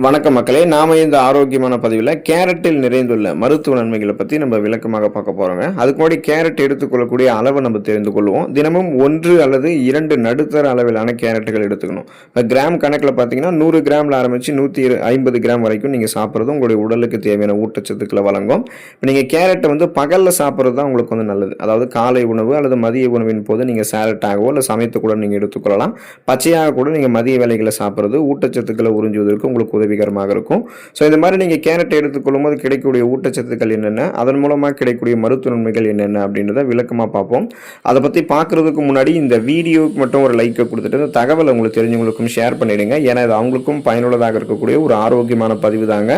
வணக்கம் மக்களே, நாம இந்த ஆரோக்கியமான பதிவில் கேரட்டில் நிறைந்துள்ள மருத்துவ நன்மைகளை பற்றி நம்ம விளக்கமாக பார்க்க போகிறோங்க. அதுக்கு முன்னாடி கேரட் எடுத்துக்கொள்ளக்கூடிய அளவை நம்ம தெரிந்து கொள்வோம். தினமும் 1 அல்லது 2 நடுத்தர அளவிலான கேரட்டுகள் எடுத்துக்கணும். இப்போ கிராம் கணக்கில் பார்த்தீங்கன்னா 100 கிராமில் ஆரம்பித்து 150 கிராம் வரைக்கும் நீங்கள் சாப்பிட்றது உங்களுடைய உடலுக்கு தேவையான ஊட்டச்சத்துக்களை வழங்கும். இப்போ நீங்கள் கேரட்டை வந்து பகலில் சாப்பிட்றது தான் உங்களுக்கு வந்து நல்லது. அதாவது காலை உணவு அல்லது மதிய உணவின் போது நீங்கள் சேலட்டாகவோ இல்லை சமைத்து கூட நீங்கள் எடுத்துக்கொள்ளலாம். பச்சையாக கூட நீங்கள் மதிய வேலைகளை சாப்பிட்றது ஊட்டச்சத்துக்களை உறிஞ்சுவதற்கு உங்களுக்கு உதவிகரமாக இருக்கும். ஸோ இந்த மாதிரி நீங்கள் கேரட் எடுத்துக்கொள்ளும் போது கிடைக்கக்கூடிய ஊட்டச்சத்துக்கள் என்னென்ன, அதன் மூலமாக கிடைக்கக்கூடிய மருத்துவ நன்மைகள் என்னென்ன அப்படின்றத விளக்கமாக பார்ப்போம். அதை பற்றி பார்க்குறதுக்கு முன்னாடி இந்த வீடியோவுக்கு மட்டும் ஒரு லைக்கை கொடுத்துட்டு இந்த தகவலை உங்களுக்கு தெரிஞ்சவங்களுக்கும் ஷேர் பண்ணிடுங்க. ஏன்னா இது அவங்களுக்கும் பயனுள்ளதாக இருக்கக்கூடிய ஒரு ஆரோக்கியமான பதிவு தாங்க.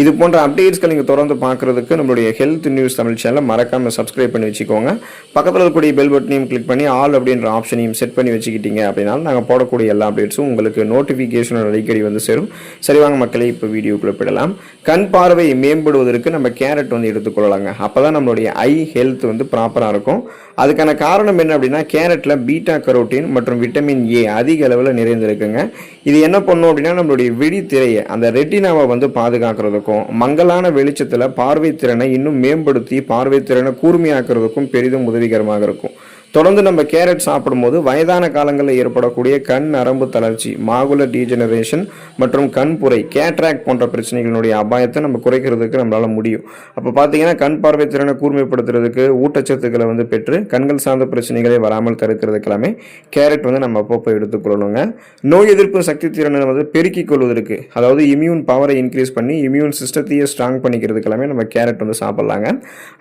இது போன்ற அப்டேட்ஸ்கள் நீங்கள் தொடர்ந்து பார்க்குறதுக்கு நம்மளுடைய ஹெல்த் நியூஸ் தமிழ் சேனலை மறக்காமல் சப்ஸ்கிரைப் பண்ணி வச்சுக்கோங்க. பக்கத்தில் இருக்கக்கூடிய பெல் பட்டனையும் கிளிக் பண்ணி ஆல் அப்படின்ற ஆப்ஷனையும் செட் பண்ணி வச்சுக்கிட்டீங்க அப்படின்னா நாங்கள் போடக்கூடிய எல்லா அப்டேட்ஸும் உங்களுக்கு நோட்டிஃபிகேஷன் அடிக்கடி வந்து சேரும். சரி வாங்க மக்களே, இப்போ வீடியோக்குள்ள போயிடலாம். கண் பார்வை மேம்படுவதற்கு நம்ம கேரட் வந்து எடுத்துக்கொள்ளலாங்க. அப்பதான் நம்மளுடைய ஐ ஹெல்த் வந்து ப்ராப்பரா இருக்கும். அதுக்கான காரணம் என்ன அப்படின்னா, கேரட்ல பீட்டா கரோட்டின் மற்றும் விட்டமின் ஏ அதிக அளவில் நிறைந்திருக்குங்க. இது என்ன பண்ணும் அப்படின்னா, நம்மளுடைய விழி திரையை அந்த ரெட்டினாவை வந்து பாதுகாக்கிறதுக்கும் மங்கலான வெளிச்சத்தில் பார்வை திறனை இன்னும் மேம்படுத்தி பார்வை திறனை கூர்மையாக்குறதுக்கும் பெரிதும் உதவிகரமாக இருக்கும். தொடர்ந்து நம்ம கேரட் சாப்பிடும்போது வயதான காலங்களில் ஏற்படக்கூடிய கண் நரம்பு தளர்ச்சி, மாகுலர் டீஜெனரேஷன் மற்றும் கண்புரை, கேட்ராக்ட் போன்ற பிரச்சனைகளுடைய அபாயத்தை நம்ம குறைக்கிறதுக்கு நம்மளால முடியும். அப்போ பார்த்தீங்கன்னா கண் பார்வை திறனை கூர்மைப்படுத்துறதுக்கு ஊட்டச்சத்துக்களை வந்து பெற்று கண்கள் சார்ந்த பிரச்சனைகளை வராமல் தடுக்கிறதுக்கு எல்லாமே கேரட் வந்து நம்ம அப்பப்போ எடுத்துக்கொள்ளணுங்க. நோய் எதிர்ப்பு சக்தி திறனை வந்து பெருக்கிக் கொள்வதற்கு, அதாவது இம்யூன் பவரை இன்க்ரீஸ் பண்ணி இம்யூன் சிஸ்டத்தையே ஸ்ட்ராங் பண்ணிக்கிறதுக்கு எல்லாமே நம்ம கேரட் வந்து சாப்பிடலாங்க.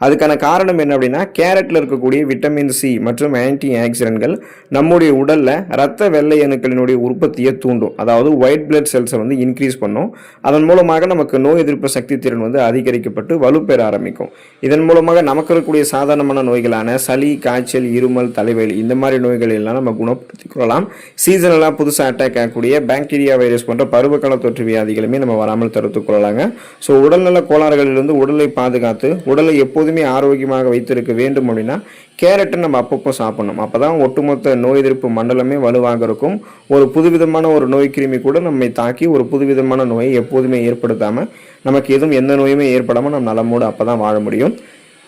அதுக்கான காரணம் என்ன அப்படின்னா, கேரட்ல இருக்கக்கூடிய விட்டமின் சி மற்றும் ஆன்டி ஆக்சிடென்ட்கள் நம்முடைய உடல்ல இரத்த வெள்ளை அணுக்களினுடைய உற்பத்தியை தூண்டும். அதாவது ஒயிட் பிளட் செல்ஸை வந்து இன்க்ரீஸ் பண்ணும். அதன் மூலமாக நமக்கு நோய் எதிர்ப்பு சக்தி திறன் வந்து அதிகரிக்கப்பட்டு வலுப்பெற ஆரம்பிக்கும். இதன் மூலமாக நமக்கு இருக்கக்கூடிய சாதாரணமான நோய்களான சளி, காய்ச்சல், இருமல், தலைவலி இந்த மாதிரி நோய்கள் எல்லாம் நம்ம குணப்படுத்திக் கொள்ளலாம். சீசனலாக புதுசாக அட்டாக் ஆகக்கூடிய பாக்டீரியா, வைரஸ் போன்ற பருவகால தொற்று வியாதிகளுமே நம்ம வராமல் தடுத்துக் கொள்ளலாங்க. ஸோ உடல்நல கோளாறுகளிலிருந்து உடலை பாதுகாத்து உடலை எப்போதுமே ஆரோக்கியமாக வைத்திருக்க வேண்டும் அப்படின்னா கேரட்டை நம்ம அப்பப்போ சாப்பிடணும். அப்போ தான் ஒட்டுமொத்த நோய் எதிர்ப்பு மண்டலமே வலுவாக இருக்கும். ஒரு புதுவிதமான ஒரு நோய் கிருமி கூட நம்மை தாக்கி ஒரு புதுவிதமான நோயை எப்போதுமே ஏற்படுத்தாமல், நமக்கு எதுவும் எந்த நோயுமே ஏற்படாமல் நம்ம நலமோடு அப்போ தான் வாழ முடியும்.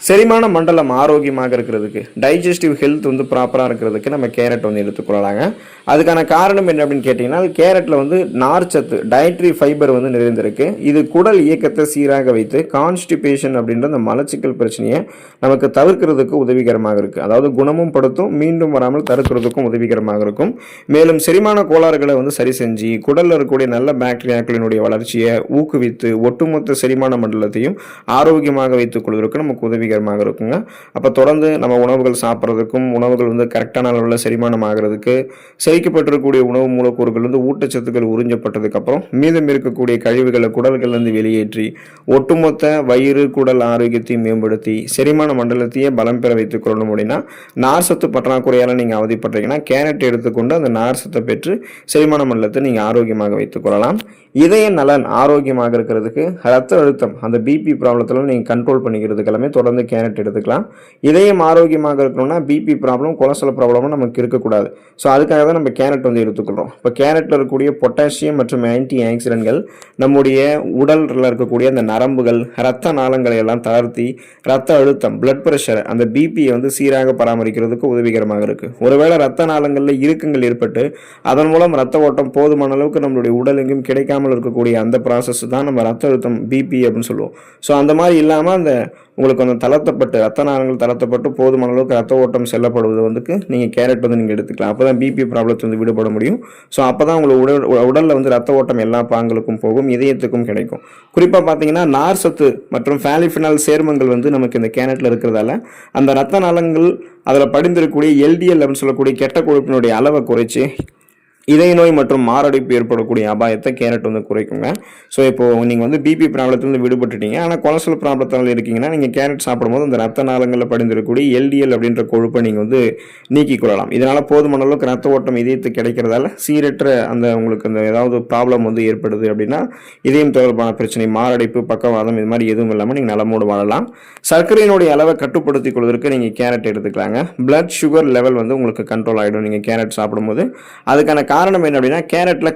செரிமான மண்டலம் ஆரோக்கியமாக இருக்கிறதுக்கு, டைஜஸ்டிவ் ஹெல்த் வந்து ப்ராப்பராக இருக்கிறதுக்கு நம்ம கேரட் வந்து எடுத்துக்கொள்ளலாங்க. அதுக்கான காரணம் என்ன அப்படின்னு கேட்டிங்கன்னா, கேரட்டில் வந்து நார்ச்சத்து, டயட்ரி ஃபைபர் வந்து நிறைந்திருக்கு. இது குடல் இயக்கத்தை சீராக வைத்து கான்ஸ்டிபேஷன் அப்படின்ற அந்த மலச்சிக்கல் பிரச்சனையை நமக்கு தவிர்க்கிறதுக்கு உதவிகரமாக இருக்குது. அதாவது குணமும் படுத்தும், மீண்டும் வராமல் தடுக்கிறதுக்கும் உதவிகரமாக இருக்கும். மேலும் செரிமான கோளாறுகளை வந்து சரி செஞ்சு குடலில் இருக்கக்கூடிய நல்ல பாக்டீரியாக்களினுடைய வளர்ச்சியை ஊக்குவித்து ஒட்டுமொத்த செரிமான மண்டலத்தையும் ஆரோக்கியமாக வைத்துக் கொள்வதற்கு நமக்கு உதவிகரமாக இருக்குங்க. அப்போ தொடர்ந்து நம்ம உணவுகள் சாப்பிட்றதுக்கும், உணவுகள் வந்து கரெக்டான அளவில் செரிமானம் ஆகிறதுக்கு, செரிக்கப்பட்டிருக்கக்கூடிய உணவு மூலக்கூறுகள் வந்து ஊட்டச்சத்துக்கள் உறிஞ்சப்பட்டதுக்கு அப்புறம் மீதம் இருக்கக்கூடிய கழிவுகளை குடல்கள்லேருந்து வெளியேற்றி ஒட்டுமொத்த வயிறு குடல் ஆரோக்கியத்தையும் மேம்படுத்தி செரிமான மண்டலத்தையே பலம் பெற வைத்துக் கொள்ளணும். அப்படின்னா நார்சத்து பற்றாக்குறையால் நீங்கள் அவதிப்படுறீங்கன்னா கேரட் எடுத்துக்கொண்டு அந்த நார்சத்தை பெற்று செரிமான மண்டலத்தை நீங்கள் ஆரோக்கியமாக வைத்துக் கொள்ளலாம். இதய நலன் ஆரோக்கியமாக இருக்கிறதுக்கு, ரத்த அழுத்தம் அந்த பிபி ப்ராப்ளத்தில் நீங்கள் கண்ட்ரோல் பண்ணிக்கிறதுக்கு எல்லாமே தொடர்ந்து கேரட் எடுத்துக்கலாம். இதயம் ஆரோக்கியமாக இருக்கணும்னா பிபி ப்ராப்ளம், கொலஸ்ட்ரால் ப்ராப்ளமும் நமக்கு இருக்கக்கூடாது. ஸோ அதுக்காக தான் நம்ம கேரட் வந்து எடுத்துக்கிறோம். இப்போ கேரட்டில் இருக்கக்கூடிய பொட்டாசியம் மற்றும் ஆன்டி ஆக்சிடென்ட்கள் நம்முடைய உடலில் இருக்கக்கூடிய அந்த நரம்புகள், இரத்த நாளங்களை எல்லாம் தளர்த்தி ரத்த அழுத்தம், பிளட் ப்ரெஷர், அந்த பிபியை வந்து சீராக பராமரிக்கிறதுக்கு உதவிகரமாக இருக்குது. ஒருவேளை ரத்த நாளங்களில் இறுக்கங்கள் ஏற்பட்டு அதன் மூலம் ரத்த ஓட்டம் போதுமான அளவுக்கு நம்மளுடைய உடல் எங்கும் கிடைக்காமல் இருக்கக்கூடிய அந்த ப்ராசஸ் தான் நம்ம ரத்த அழுத்தம், பிபி அப்படின்னு சொல்லுவோம். ஸோ அந்த மாதிரி இல்லாமல் அந்த உங்களுக்கு வந்து தளர்த்தப்பட்டு ரத்த நாளங்கள் தளர்த்தப்பட்டு போதுமான அளவுக்கு ரத்த ஓட்டம் செல்லப்படுவது வந்து நீங்கள் கேரட் வந்து நீங்கள் எடுத்துக்கலாம். அப்போ தான் பிபி ப்ராப்ளத்தை வந்து விடுபட முடியும். ஸோ அப்போ தான் உங்களுக்கு உடலில் வந்து ரத்த ஓட்டம் எல்லா பாங்களுக்கும் போகும், இதயத்துக்கும் கிடைக்கும். குறிப்பாக பார்த்தீங்கன்னா நார்சத்து மற்றும் பாலிஃபினால் சேர்மங்கள் வந்து நமக்கு இந்த கேரட்டில் இருக்கிறதால அந்த ரத்த நாளங்கள் அதில் படிந்திருக்கக்கூடிய எல்டிஎல் அப்படின்னு சொல்லக்கூடிய கெட்ட கொழுப்பினுடைய அளவை குறைச்சி இதய நோய் மற்றும் மாரடைப்பு ஏற்படக்கூடிய அபாயத்தை கேரட் வந்து குறைக்குங்க. ஸோ இப்போது நீங்கள் வந்து பிபி ப்ராப்ளத்திலிருந்து விடுபட்டுட்டீங்க, ஆனால் கொலஸ்ட்ரால் ப்ராப்ளத்தால் இருக்கீங்கன்னா நீங்கள் கேரட் சாப்பிடும்போது அந்த ரத்த நாளங்களில் படிந்திருக்கக்கூடிய எல்டிஎல் அப்படின்ற கொழுப்பை நீங்கள் வந்து நீக்கிக் கொள்ளலாம். இதனால் போதுமான அளவுக்கு ரத்த ஓட்டம் இதயத்துக்கு கிடைக்கிறதால சீரற்ற அந்த உங்களுக்கு அந்த ஏதாவது ப்ராப்ளம் வந்து ஏற்படுது அப்படின்னா இதயம் தொடர்பான பிரச்சனை, மாரடைப்பு, பக்கவாதம் இது மாதிரி எதுவும் இல்லாமல் நீங்கள் நலமோடு வாழலாம். சர்க்கரையினுடைய அளவை கட்டுப்படுத்திக் கொள்வதற்கு நீங்கள் கேரட் எடுத்துக்கலாங்க. பிளட் சுகர் லெவல் வந்து உங்களுக்கு கண்ட்ரோல் ஆகிடும் நீங்கள் கேரட் சாப்பிடும்போது. அதுக்கான காரணம் என்ன அப்படின்னா கேரட்டில்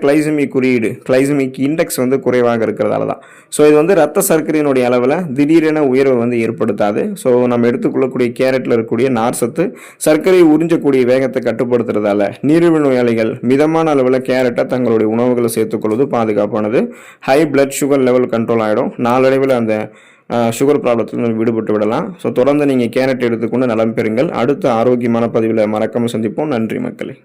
கிளைசமிக் இண்டெக்ஸ் வந்து குறைவாக இருக்கிறதால தான். ஸோ இது வந்து ரத்த சர்க்கரையினுடைய அளவில் திடீரென உயர்வை வந்து ஏற்படுத்தாது. ஸோ நம்ம எடுத்துக்கொள்ளக்கூடிய கேரட்டில் இருக்கக்கூடிய நார் சத்து சர்க்கரை உறிஞ்சக்கூடிய வேகத்தை கட்டுப்படுத்துறதால நீரிழிவு நோயாளிகள் மிதமான அளவில் கேரட்டை தங்களுடைய உணவுகளை சேர்த்துக்கொள்வது பாதுகாப்பானது. High blood sugar level control ஆகிடும். நாளடைவில் அந்த சுகர் ப்ராப்ளத்தில் விடுபட்டு விடலாம். ஸோ தொடர்ந்து நீங்கள் கேரட் எடுத்துக்கொண்டு நலம் பெறுங்கள். அடுத்த ஆரோக்கியமான பதிவில் மறக்காமல் சந்திப்போம். நன்றி மக்களே.